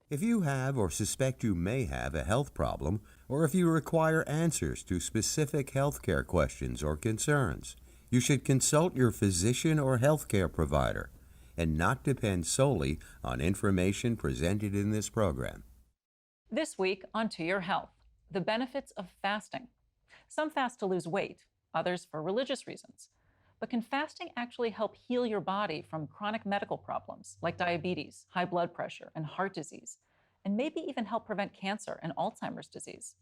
If you have or suspect you may have a health problem, or if you require answers to specific healthcare questions or concerns, you should consult your physician or healthcare provider and not depend solely on information presented in this program. This week on To Your Health, the benefits of fasting. Some fast to lose weight, others for religious reasons. But can fasting actually help heal your body from chronic medical problems like diabetes, high blood pressure, and heart disease? And maybe even help prevent cancer and Alzheimer's disease?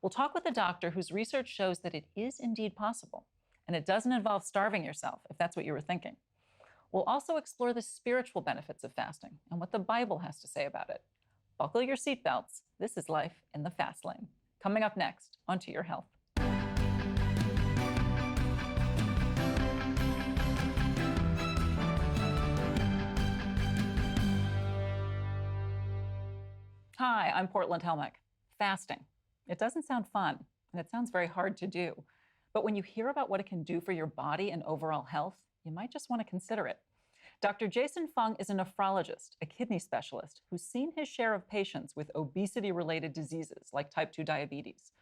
We'll talk with a doctor whose research shows that it is indeed possible. And it doesn't involve starving yourself, if that's what you were thinking. We'll also explore the spiritual benefits of fasting and what the Bible has to say about it. Buckle your seatbelts. This is Life in the Fast Lane. Coming up next on To Your Health. Hi, I'm Portland Helmich. Fasting. It doesn't sound fun, and it sounds very hard to do. But when you hear about what it can do for your body and overall health, you might just want to consider it. Dr. Jason Fung is a nephrologist, a kidney specialist, who's seen his share of patients with obesity-related diseases like type 2 diabetes.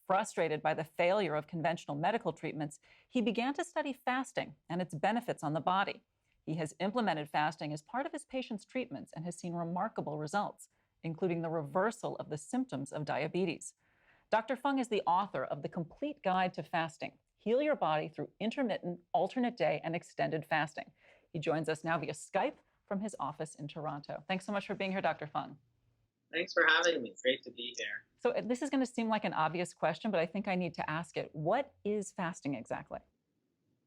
Frustrated by the failure of conventional medical treatments, he began to study fasting and its benefits on the body. He has implemented fasting as part of his patients' treatments and has seen remarkable results, including the reversal of the symptoms of diabetes. Dr. Fung is the author of The Complete Guide to Fasting: Heal Your Body Through Intermittent, Alternate Day, and Extended Fasting. He joins us now via Skype from his office in Toronto. Thanks so much for being here, Dr. Fung. Thanks for having me. Great to be here. So this is going to seem like an obvious question, but I think I need to ask it. What is fasting exactly?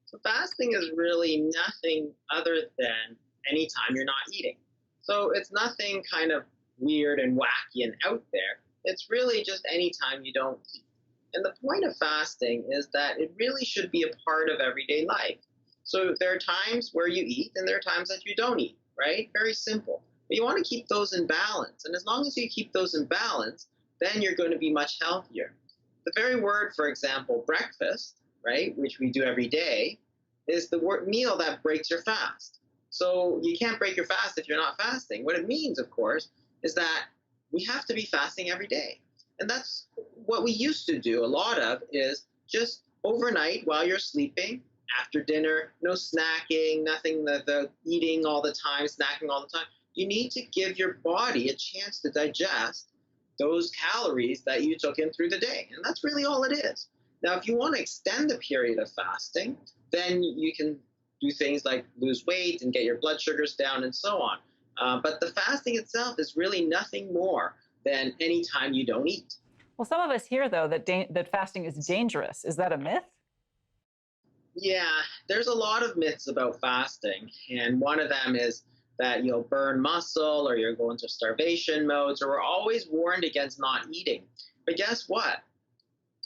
So fasting is really nothing other than any time you're not eating. So it's nothing kind of weird and wacky and out there. It's really just any time you don't eat. And the point of fasting is that it really should be a part of everyday life. So there are times where you eat and there are times that you don't eat, right? Very simple. But you want to keep those in balance. And as long as you keep those in balance, then you're going to be much healthier. The very word, for example, breakfast, right, which we do every day, is the word meal that breaks your fast. So you can't break your fast if you're not fasting. What it means, of course, is that we have to be fasting every day. And that's what we used to do a lot of, is just overnight while you're sleeping, after dinner, no snacking, nothing, the eating all the time, snacking all the time. You need to give your body a chance to digest those calories that you took in through the day. And that's really all it is. Now, if you want to extend the period of fasting, then you can do things like lose weight and get your blood sugars down and so on. But the fasting itself is really nothing more than any time you don't eat. Well, some of us hear, though, that fasting is dangerous. Is that a myth? Yeah, there's a lot of myths about fasting. And one of them is that you'll burn muscle or you'll go into starvation modes, or we're always warned against not eating. But guess what?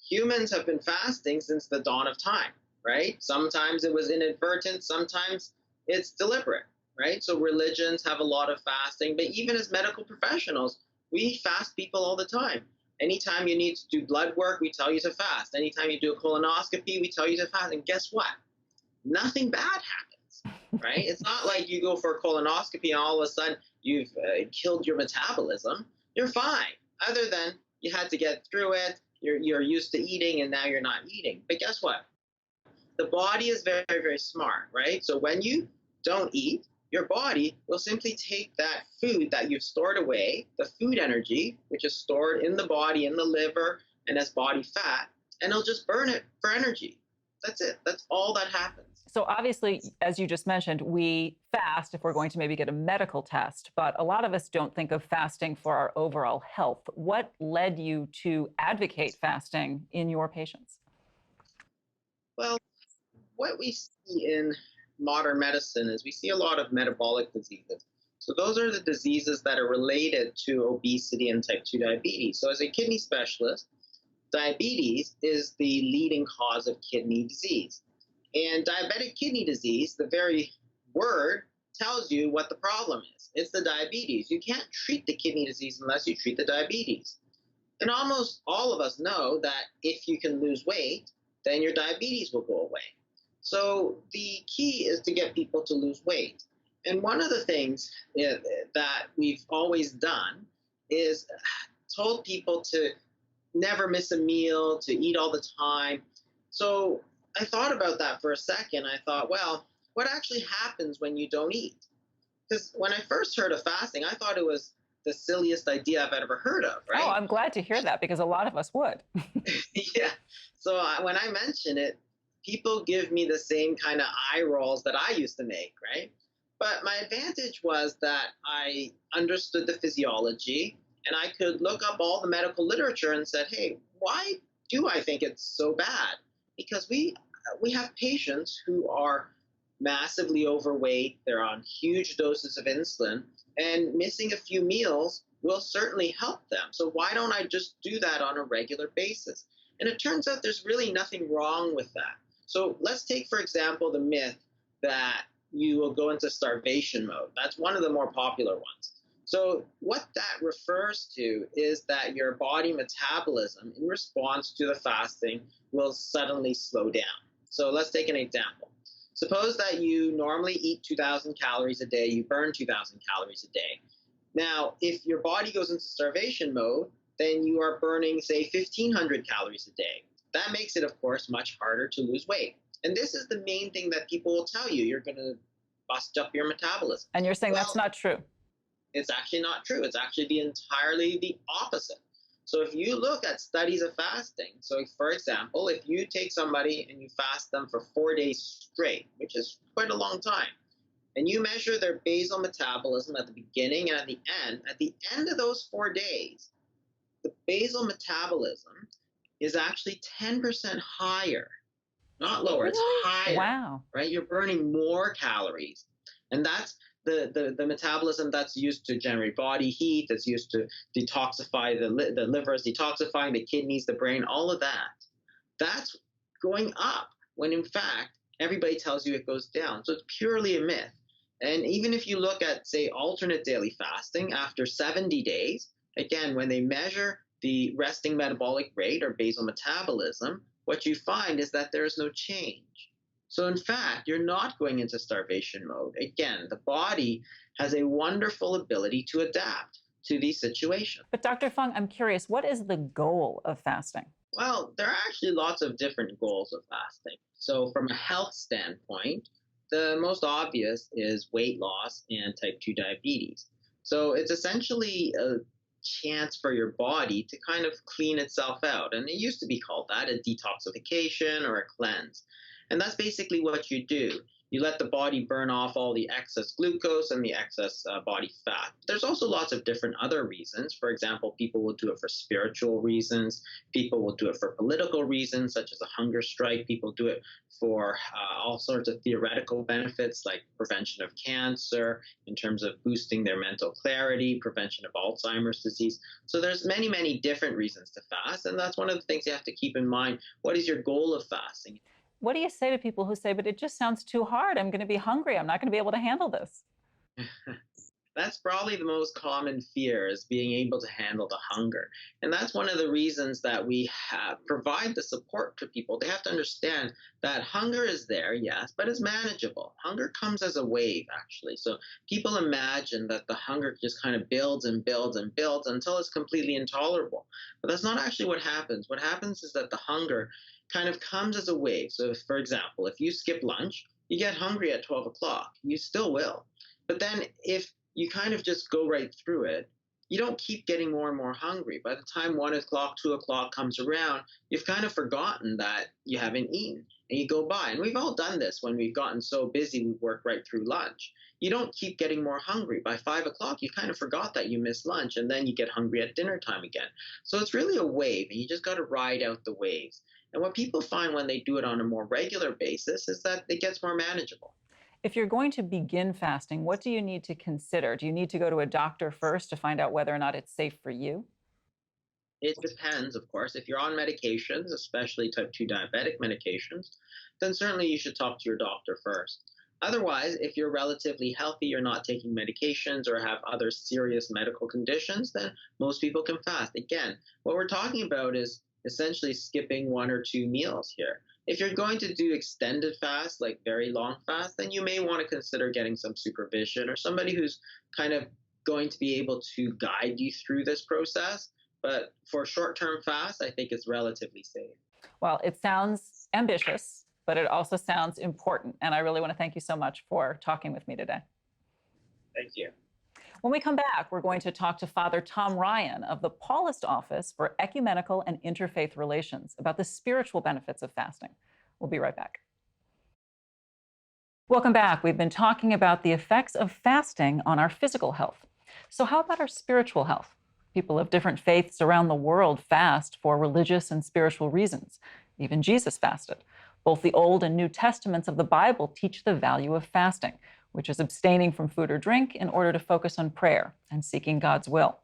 Humans have been fasting since the dawn of time, right? Sometimes it was inadvertent, sometimes it's deliberate, right? So religions have a lot of fasting, but even as medical professionals, we fast people all the time. Anytime you need to do blood work, we tell you to fast. Anytime you do a colonoscopy, we tell you to fast. And guess what? Nothing bad happens, right? It's not like you go for a colonoscopy and all of a sudden you've killed your metabolism. You're fine, other than you had to get through it. You're used to eating and now you're not eating. But guess what? The body is very, very smart, right? So when you don't eat, your body will simply take that food that you've stored away, the food energy, which is stored in the body, in the liver, and as body fat, and it'll just burn it for energy. That's it. That's all that happens. So obviously, as you just mentioned, we fast if we're going to maybe get a medical test, but a lot of us don't think of fasting for our overall health. What led you to advocate fasting in your patients? Well, what we see in modern medicine is we see a lot of metabolic diseases. So those are the diseases that are related to obesity and type 2 diabetes. So as a kidney specialist, diabetes is the leading cause of kidney disease. And diabetic kidney disease, the very word tells you what the problem is. It's the diabetes. You can't treat the kidney disease unless you treat the diabetes. And almost all of us know that if you can lose weight, then your diabetes will go away. So the key is to get people to lose weight. And one of the things that we've always done is told people to never miss a meal, to eat all the time. So I thought about that for a second. I thought, well, what actually happens when you don't eat? Because when I first heard of fasting, I thought it was the silliest idea I've ever heard of, Oh, right? I'm glad to hear that because a lot of us would. Yeah. So when I mention it, people give me the same kind of eye rolls that I used to make, right? But my advantage was that I understood the physiology and I could look up all the medical literature and said, hey, why do I think it's so bad? Because we have patients who are massively overweight, they're on huge doses of insulin, and missing a few meals will certainly help them. So why don't I just do that on a regular basis? And it turns out there's really nothing wrong with that. So let's take, for example, the myth that you will go into starvation mode. That's one of the more popular ones. So what that refers to is that your body metabolism in response to the fasting will suddenly slow down. So let's take an example. Suppose that you normally eat 2,000 calories a day, you burn 2,000 calories a day. Now, if your body goes into starvation mode, then you are burning, say, 1,500 calories a day. That makes it, of course, much harder to lose weight. And this is the main thing that people will tell you. You're going to bust up your metabolism. And you're saying that's Well, not true. it's actually not true. It's actually entirely the opposite. So if you look at studies of fasting, so for example, if you take somebody and you fast them for 4 days straight, which is quite a long time, and you measure their basal metabolism at the beginning and at the end of those 4 days, the basal metabolism is actually 10% higher, not lower, it's Really? higher, Wow. right? You're burning more calories. And that's the metabolism that's used to generate body heat, that's used to detoxify the liver, is detoxifying the kidneys, the brain, all of that. That's going up when in fact everybody tells you it goes down. So it's purely a myth. And even if you look at, say, alternate daily fasting after 70 days, again, when they measure the resting metabolic rate or basal metabolism, what you find is that there is no change. So, in fact, you're not going into starvation mode. Again, the body has a wonderful ability to adapt to these situations. But Dr. Fung, I'm curious, what is the goal of fasting? Well, there are actually lots of different goals of fasting. So, from a health standpoint, the most obvious is weight loss and type 2 diabetes. So, it's essentially a chance for your body to kind of clean itself out. And it used to be called that, a detoxification or a cleanse. And that's basically what you do. You let the body burn off all the excess glucose and the excess body fat. There's also lots of different other reasons. For example, people will do it for spiritual reasons. People will do it for political reasons, such as a hunger strike. People do it for all sorts of theoretical benefits like prevention of cancer, in terms of boosting their mental clarity, prevention of Alzheimer's disease. So there's many, many different reasons to fast. And that's one of the things you have to keep in mind. What is your goal of fasting? What do you say to people who say, but it just sounds too hard? I'm going to be hungry. I'm not going to be able to handle this. That's probably the most common fear, is being able to handle the hunger. And that's one of the reasons that we provide the support to people. They have to understand that hunger is there, yes, but it's manageable. Hunger comes as a wave, actually. So people imagine that the hunger just kind of builds and builds and builds until it's completely intolerable. But that's not actually what happens. What happens is that the hunger kind of comes as a wave. So, for example, if you skip lunch, you get hungry at 12 o'clock. You still will. But then if you kind of just go right through it, you don't keep getting more and more hungry. By the time 1 o'clock, 2 o'clock comes around, you've kind of forgotten that you haven't eaten, and you go by. And we've all done this when we've gotten so busy, we work right through lunch. You don't keep getting more hungry. By 5 o'clock, you kind of forgot that you missed lunch, and then you get hungry at dinner time again. So it's really a wave, and you just got to ride out the waves. And what people find when they do it on a more regular basis is that it gets more manageable. If you're going to begin fasting, what do you need to consider? Do you need to go to a doctor first to find out whether or not it's safe for you? It depends, of course. If you're on medications, especially type 2 diabetic medications, then certainly you should talk to your doctor first. Otherwise, if you're relatively healthy, you're not taking medications or have other serious medical conditions, then most people can fast. Again, what we're talking about is essentially skipping 1 or 2 meals here. If you're going to do extended fast, like very long fast, then you may want to consider getting some supervision or somebody who's kind of going to be able to guide you through this process. But for short-term fast, I think it's relatively safe. Well, it sounds ambitious, but it also sounds important. And I really want to thank you so much for talking with me today. Thank you. When we come back, we're going to talk to Father Tom Ryan of the Paulist Office for Ecumenical and Interfaith Relations about the spiritual benefits of fasting. We'll be right back. Welcome back. We've been talking about the effects of fasting on our physical health. So how about our spiritual health? People of different faiths around the world fast for religious and spiritual reasons. Even Jesus fasted. Both the Old and New Testaments of the Bible teach the value of fasting, which is abstaining from food or drink in order to focus on prayer and seeking God's will.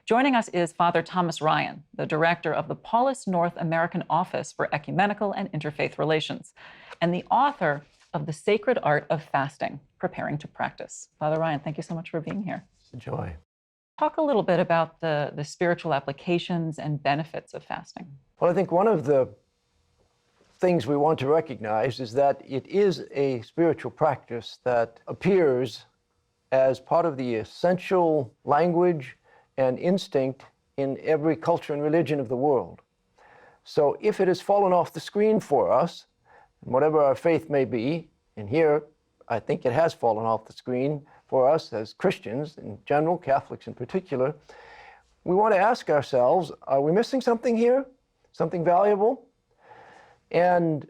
Joining us is Father Thomas Ryan, the director of the Paulist North American Office for Ecumenical and Interfaith Relations, and the author of The Sacred Art of Fasting, Preparing to Practice. Father Ryan, thank you so much for being here. It's a joy. Talk a little bit about the spiritual applications and benefits of fasting. Well, I think one of the things we want to recognize is that it is a spiritual practice that appears as part of the essential language and instinct in every culture and religion of the world. So if it has fallen off the screen for us, whatever our faith may be, and here I think it has fallen off the screen for us as Christians in general, Catholics in particular, we want to ask ourselves, are we missing something here? Something valuable? And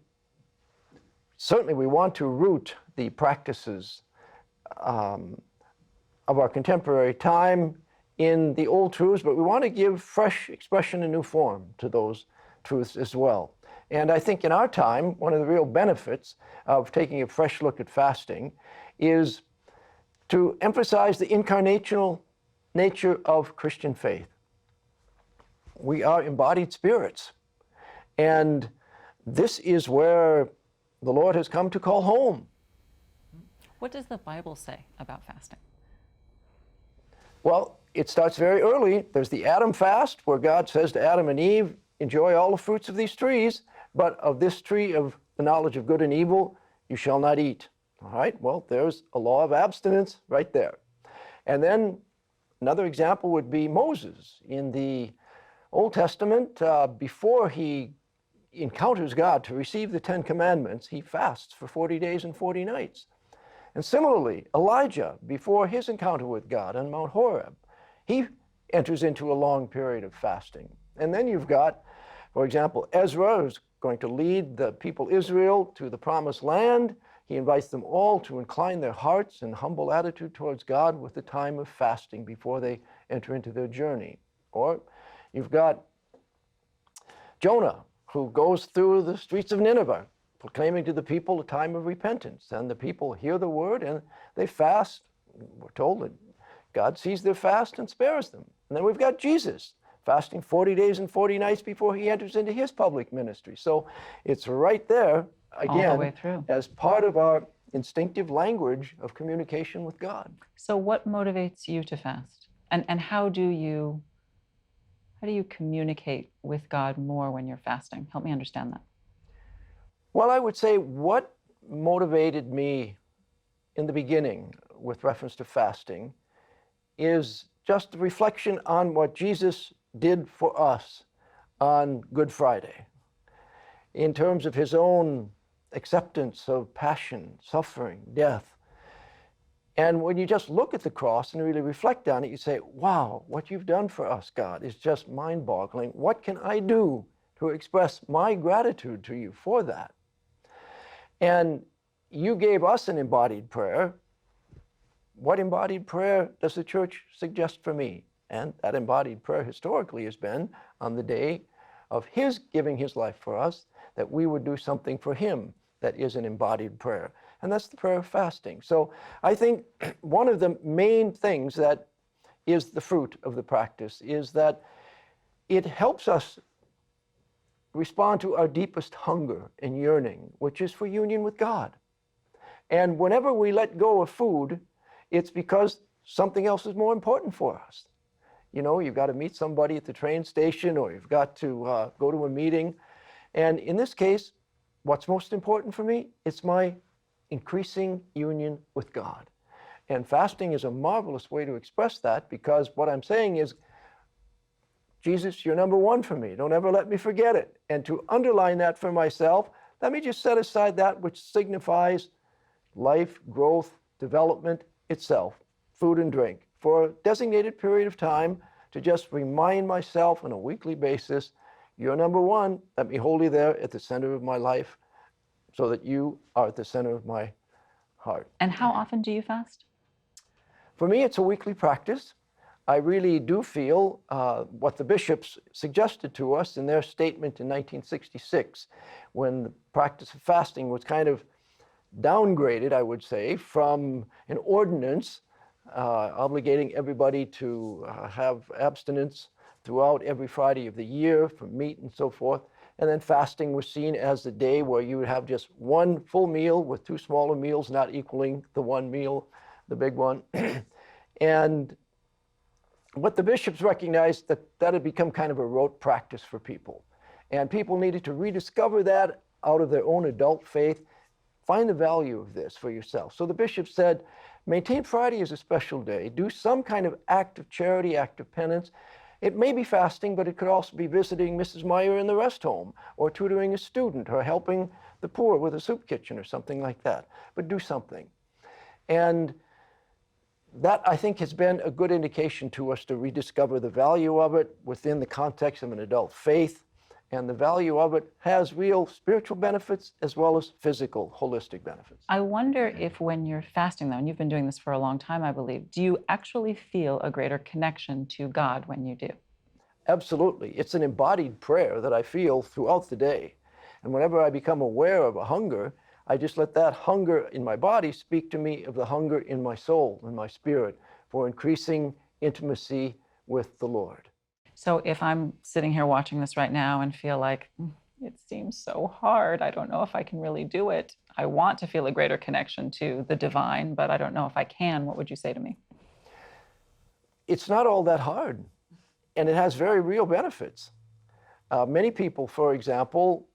certainly we want to root the practices of our contemporary time in the old truths, but we want to give fresh expression and new form to those truths as well. And I think in our time, one of the real benefits of taking a fresh look at fasting is to emphasize the incarnational nature of Christian faith. We are embodied spirits, and this is where the Lord has come to call home. What does the Bible say about fasting? Well, it starts very early. There's the Adam fast, where God says to Adam and Eve, enjoy all the fruits of these trees, but of this tree of the knowledge of good and evil, you shall not eat. All right, well, there's a law of abstinence right there. And then another example would be Moses. In the Old Testament, before he encounters God to receive the Ten Commandments, he fasts for 40 days and 40 nights. And similarly, Elijah, before his encounter with God on Mount Horeb, he enters into a long period of fasting. And then you've got, for example, Ezra is going to lead the people Israel to the Promised Land. He invites them all to incline their hearts in humble attitude towards God with the time of fasting before they enter into their journey. Or you've got Jonah, who goes through the streets of Nineveh, proclaiming to the people a time of repentance. And the people hear the word and they fast. We're told that God sees their fast and spares them. And then we've got Jesus, fasting 40 days and 40 nights before he enters into his public ministry. So it's right there, again, all the way through, as part of our instinctive language of communication with God. So what motivates you to fast? And how do you communicate with God more when you're fasting? Help me understand that. Well, I would say what motivated me in the beginning with reference to fasting is just a reflection on what Jesus did for us on Good Friday in terms of his own acceptance of passion, suffering, death. And when you just look at the cross and really reflect on it, you say, wow, what you've done for us, God, is just mind-boggling. What can I do to express my gratitude to you for that? And you gave us an embodied prayer. What embodied prayer does the church suggest for me? And that embodied prayer historically has been on the day of his giving his life for us, that we would do something for him that is an embodied prayer. And that's the prayer of fasting. So I think one of the main things that is the fruit of the practice is that it helps us respond to our deepest hunger and yearning, which is for union with God. And whenever we let go of food, it's because something else is more important for us. You know, you've got to meet somebody at the train station, or you've got to go to a meeting. And in this case, what's most important for me? It's my increasing union with God. And fasting is a marvelous way to express that, because what I'm saying is, Jesus, you're number one for me. Don't ever let me forget it. And to underline that for myself, let me just set aside that which signifies life, growth, development itself, food and drink, for a designated period of time, to just remind myself on a weekly basis, you're number one. Let me hold you there at the center of my life, so that you are at the center of my heart. And how often do you fast? For me, it's a weekly practice. I really do feel what the bishops suggested to us in their statement in 1966, when the practice of fasting was kind of downgraded, I would say, from an ordinance obligating everybody to have abstinence throughout every Friday of the year from meat and so forth. And then fasting was seen as the day where you would have just one full meal with two smaller meals not equaling the one meal, the big one. And what the bishops recognized, that had become kind of a rote practice for people. And people needed to rediscover that out of their own adult faith. Find the value of this for yourself. So the bishop said, maintain Friday as a special day. Do some kind of act of charity, act of penance. It may be fasting, but it could also be visiting Mrs. Meyer in the rest home, or tutoring a student, or helping the poor with a soup kitchen or something like that. But do something. And that, I think, has been a good indication to us to rediscover the value of it within the context of an adult faith. And the value of it has real spiritual benefits as well as physical, holistic benefits. I wonder if when you're fasting, though, and you've been doing this for a long time, I believe, do you actually feel a greater connection to God when you do? Absolutely. It's an embodied prayer that I feel throughout the day. And whenever I become aware of a hunger, I just let that hunger in my body speak to me of the hunger in my soul and my spirit for increasing intimacy with the Lord. So if I'm sitting here watching this right now and feel like it seems so hard, I don't know if I can really do it. I want to feel a greater connection to the divine, but I don't know if I can. What would you say to me? It's not all that hard, and it has very real benefits. Many people, for example,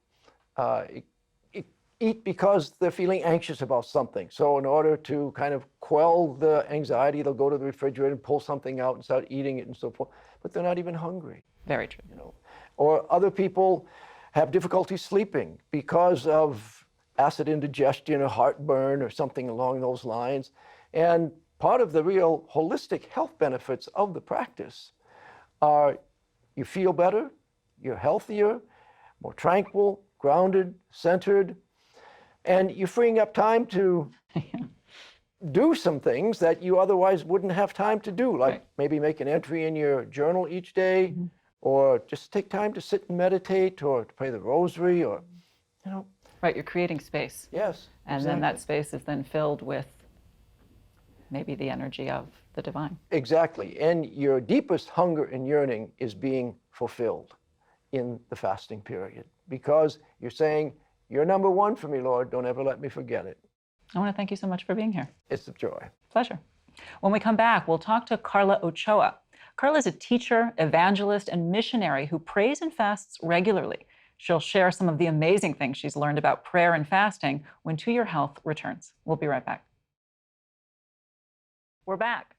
eat because they're feeling anxious about something. So in order to kind of quell the anxiety, they'll go to the refrigerator and pull something out and start eating it and so forth, but they're not even hungry. Very true. You know. Or other people have difficulty sleeping because of acid indigestion or heartburn or something along those lines. And part of the real holistic health benefits of the practice are you feel better, you're healthier, more tranquil, grounded, centered, and you're freeing up time to do some things that you otherwise wouldn't have time to do, like maybe make an entry in your journal each day, or just take time to sit and meditate, or to pray the rosary, or, you know. Right, you're creating space. Yes. And then that space is then filled with maybe the energy of the divine. Exactly. And your deepest hunger and yearning is being fulfilled in the fasting period, because you're saying, you're number one for me, Lord. Don't ever let me forget it. I want to thank you so much for being here. It's a joy. Pleasure. When we come back, we'll talk to Karla Ochoa. Karla is a teacher, evangelist, and missionary who prays and fasts regularly. She'll share some of the amazing things she's learned about prayer and fasting when To Your Health returns. We'll be right back. We're back.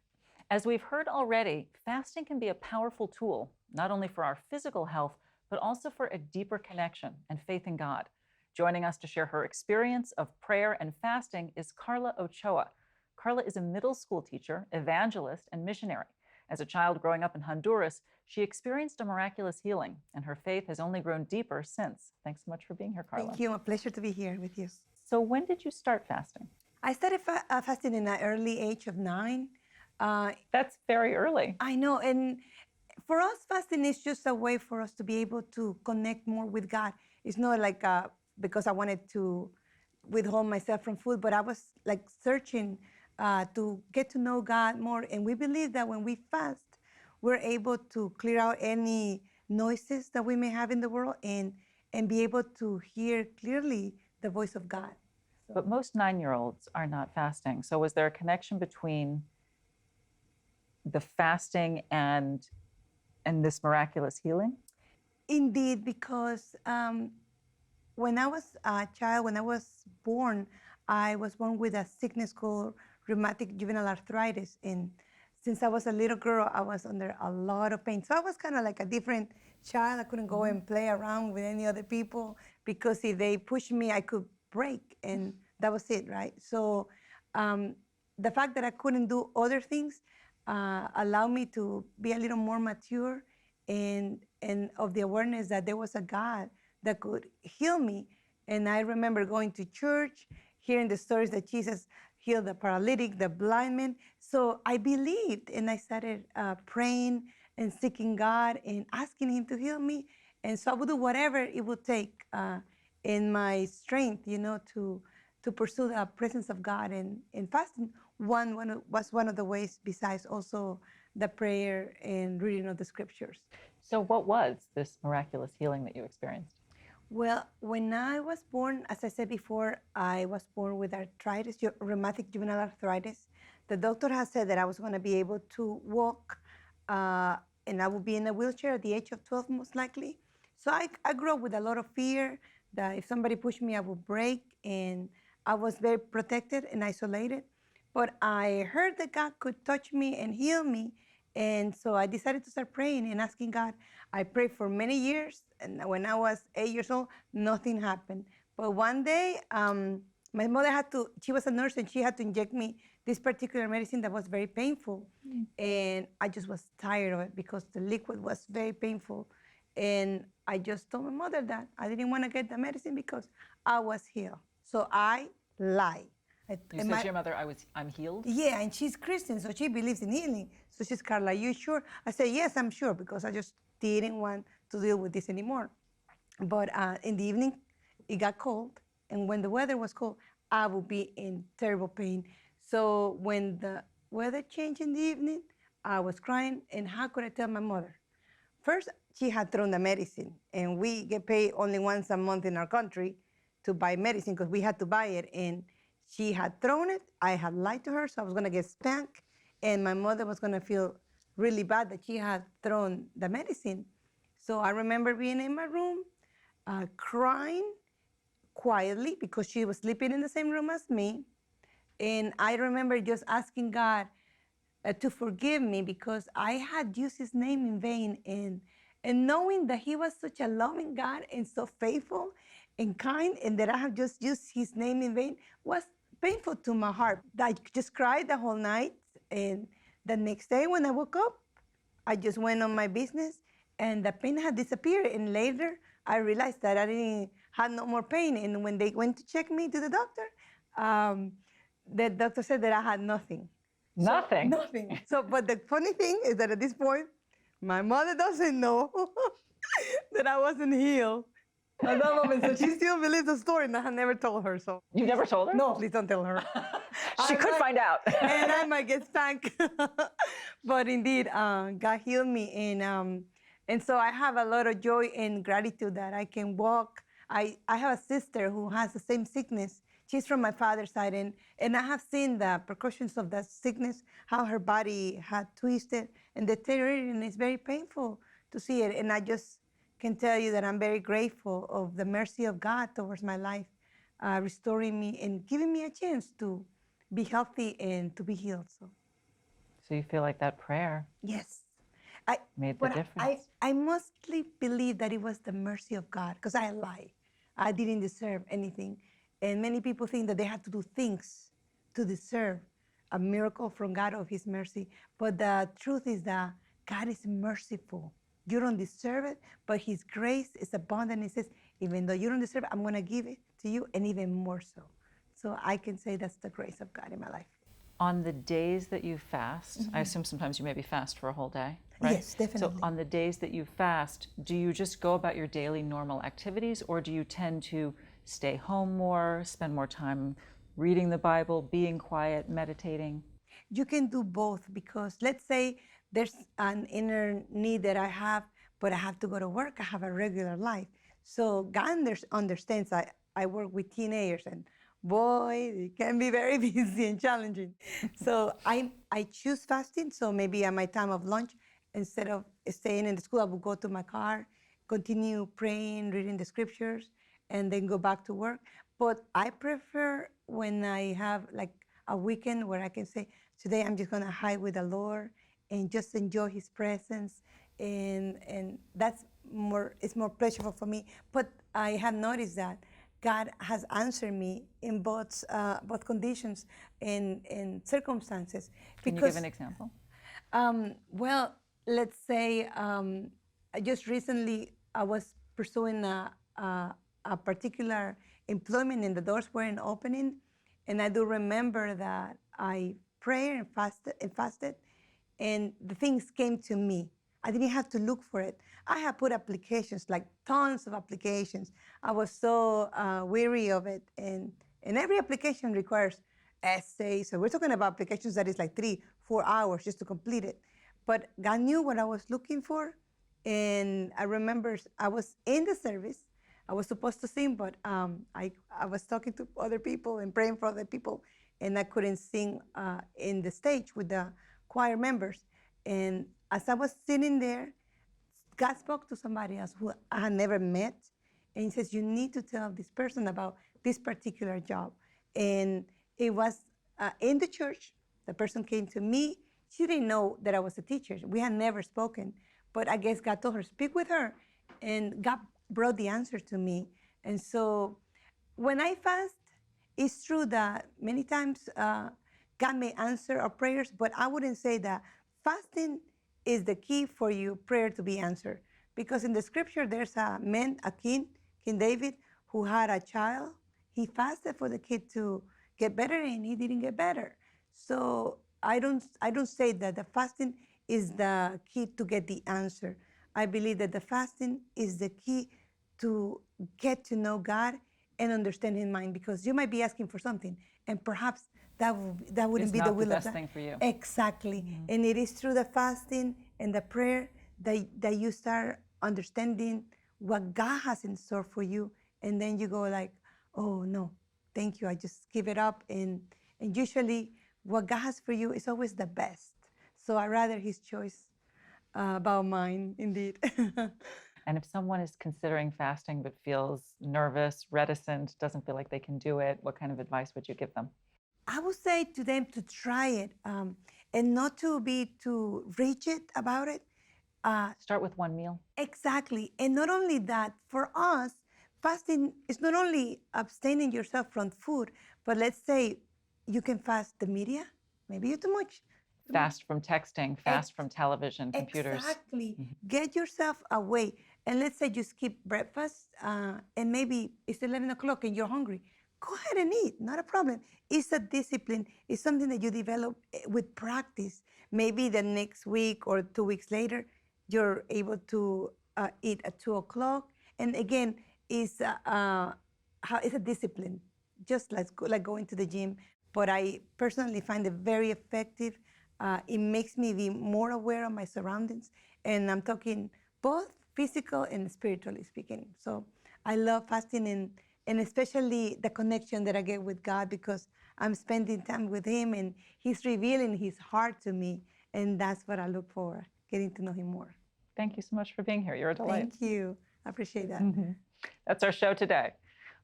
As we've heard already, fasting can be a powerful tool, not only for our physical health, but also for a deeper connection and faith in God. Joining us to share her experience of prayer and fasting is Karla Ochoa. Karla is a middle school teacher, evangelist, and missionary. As a child growing up in Honduras, she experienced a miraculous healing, and her faith has only grown deeper since. Thanks so much for being here, Karla. Thank you. A pleasure to be here with you. So when did you start fasting? I started fasting in the early age of 9. That's very early. I know. And for us, fasting is just a way for us to be able to connect more with God. It's not like because I wanted to withhold myself from food, but I was like searching to get to know God more. And we believe that when we fast, we're able to clear out any noises that we may have in the world and be able to hear clearly the voice of God. But most 9-year-olds are not fasting. So was there a connection between the fasting and this miraculous healing? Indeed, because when I was a child, when I was born with a sickness called rheumatic juvenile arthritis. And since I was a little girl, I was under a lot of pain. So I was kind of like a different child. I couldn't go and play around with any other people because if they pushed me, I could break, and that was it, right? So the fact that I couldn't do other things allowed me to be a little more mature and of the awareness that there was a God that could heal me. And I remember going to church, hearing the stories that Jesus healed the paralytic, the blind man. So I believed, and I started praying and seeking God and asking Him to heal me. And so I would do whatever it would take in my strength, to pursue the presence of God. And fasting was one of the ways, besides also the prayer and reading of the scriptures. So, what was this miraculous healing that you experienced? Well, when I was born, as I said before, I was born with arthritis, rheumatic juvenile arthritis. The doctor has said that I was going to be able to walk and I would be in a wheelchair at the age of 12, most likely. So I grew up with a lot of fear that if somebody pushed me, I would break, and I was very protected and isolated. But I heard that God could touch me and heal me, and so I decided to start praying and asking God. I prayed for many years, and when I was 8 years old, nothing happened. But one day, my mother she was a nurse, and she had to inject me this particular medicine that was very painful. And I just was tired of it because the liquid was very painful. And I just told my mother that I didn't want to get the medicine because I was healed. So I lied. You said to your mother, I'm healed? Yeah, and she's Christian, so she believes in healing. So she's, Karla, you sure? I said, yes, I'm sure, because I just didn't want to deal with this anymore. But in the evening, it got cold, and when the weather was cold, I would be in terrible pain. So when the weather changed in the evening, I was crying, and how could I tell my mother? First, she had thrown the medicine, and we get paid only once a month in our country to buy medicine because we had to buy it, and she had thrown it. I had lied to her, so I was going to get spanked, and my mother was going to feel really bad that she had thrown the medicine. So I remember being in my room, crying quietly because she was sleeping in the same room as me. And I remember just asking God to forgive me because I had used His name in vain. And knowing that He was such a loving God and so faithful and kind, and that I have just used His name in vain was painful to my heart. I just cried the whole night. And the next day when I woke up, I just went on my business, and the pain had disappeared. And later, I realized that I didn't have no more pain. And when they went to check me to the doctor said that I had nothing. Nothing? So, nothing. So, but the funny thing is that at this point, my mother doesn't know that I wasn't healed at that moment. So she still believes the story, and I have never told her. So You never told her? no, please don't tell her. She could find out. And I might get spanked. But indeed, God healed me, and so I have a lot of joy and gratitude that I can walk. I have a sister who has the same sickness. She's from my father's side, and I have seen the repercussions of that sickness, how her body had twisted and deteriorated, and it's very painful to see it. And I just can tell you that I'm very grateful of the mercy of God towards my life, restoring me and giving me a chance to be healthy and to be healed. So you feel like that prayer Yes. made the difference? I mostly believe that it was the mercy of God, because I lied. I didn't deserve anything. And many people think that they have to do things to deserve a miracle from God of His mercy. But the truth is that God is merciful. You don't deserve it, but His grace is abundant. He says, even though you don't deserve it, I'm going to give it to you, and even more so. So I can say that's the grace of God in my life. On the days that you fast, I assume sometimes you maybe fast for a whole day, right? Yes, definitely. So on the days that you fast, do you just go about your daily normal activities, or do you tend to stay home more, spend more time reading the Bible, being quiet, meditating? You can do both, because let's say there's an inner need that I have, but I have to go to work. I have a regular life. So God understands I work with teenagers, and boy, it can be very busy and challenging. So I choose fasting. So maybe at my time of lunch, instead of staying in the school, I will go to my car, continue praying, reading the scriptures, and then go back to work. But I prefer when I have like a weekend where I can say, today I'm just going to hide with the Lord and just enjoy His presence. And that's it's more pleasurable for me. But I have noticed that God has answered me in both conditions and circumstances. Can you give an example? Well, let's say just recently I was pursuing a particular employment and the doors weren't opening. And I do remember that I prayed and fasted, and the things came to me. I didn't have to look for it. I have put applications, like tons of applications. I was so weary of it. And every application requires essays. So we're talking about applications that is like 3-4 hours just to complete it. But God knew what I was looking for. And I remember I was in the service. I was supposed to sing, but I was talking to other people and praying for other people, and I couldn't sing in the stage with the choir members. And as I was sitting there, God spoke to somebody else who I had never met, and He says, you need to tell this person about this particular job. And it was in the church. The person came to me. She didn't know that I was a teacher. We had never spoken, but I guess God told her, speak with her, and God brought the answer to me. And so when I fast, it's true that many times God may answer our prayers, but I wouldn't say that fasting is the key for your prayer to be answered. Because in the scripture, there's a man, a king, King David, who had a child. He fasted for the kid to get better, and he didn't get better. So I don't say that the fasting is the key to get the answer. I believe that the fasting is the key to get to know God and understand His mind, because you might be asking for something, and perhaps that wouldn't be the will of God. It's not the best thing for you. Exactly. Mm-hmm. And it is through the fasting and the prayer that you start understanding what God has in store for you, and then you go like, oh no, thank you, I just give it up. And usually what God has for you is always the best. So I rather His choice about mine, indeed. And if someone is considering fasting but feels nervous, reticent, doesn't feel like they can do it, what kind of advice would you give them? I would say to them to try it and not to be too rigid about it. Start with one meal. Exactly. And not only that, for us, fasting is not only abstaining yourself from food, but let's say you can fast the media. Maybe you're too much. Fast from texting, fast from television, computers. Exactly. Mm-hmm. Get yourself away. And let's say you skip breakfast and maybe it's 11 o'clock and you're hungry. Go ahead and eat, not a problem. It's a discipline. It's something that you develop with practice. Maybe the next week or 2 weeks later, you're able to eat at 2 o'clock. And again, it's a discipline, just like going to the gym. But I personally find it very effective. It makes me be more aware of my surroundings. And I'm talking both physical and spiritually speaking. So I love fasting and especially the connection that I get with God, because I'm spending time with Him and He's revealing His heart to me. And that's what I look for, getting to know Him more. Thank you so much for being here. You're a delight. Thank you. I appreciate that. Mm-hmm. That's our show today.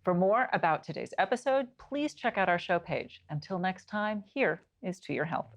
For more about today's episode, please check out our show page. Until next time, here is To Your Health.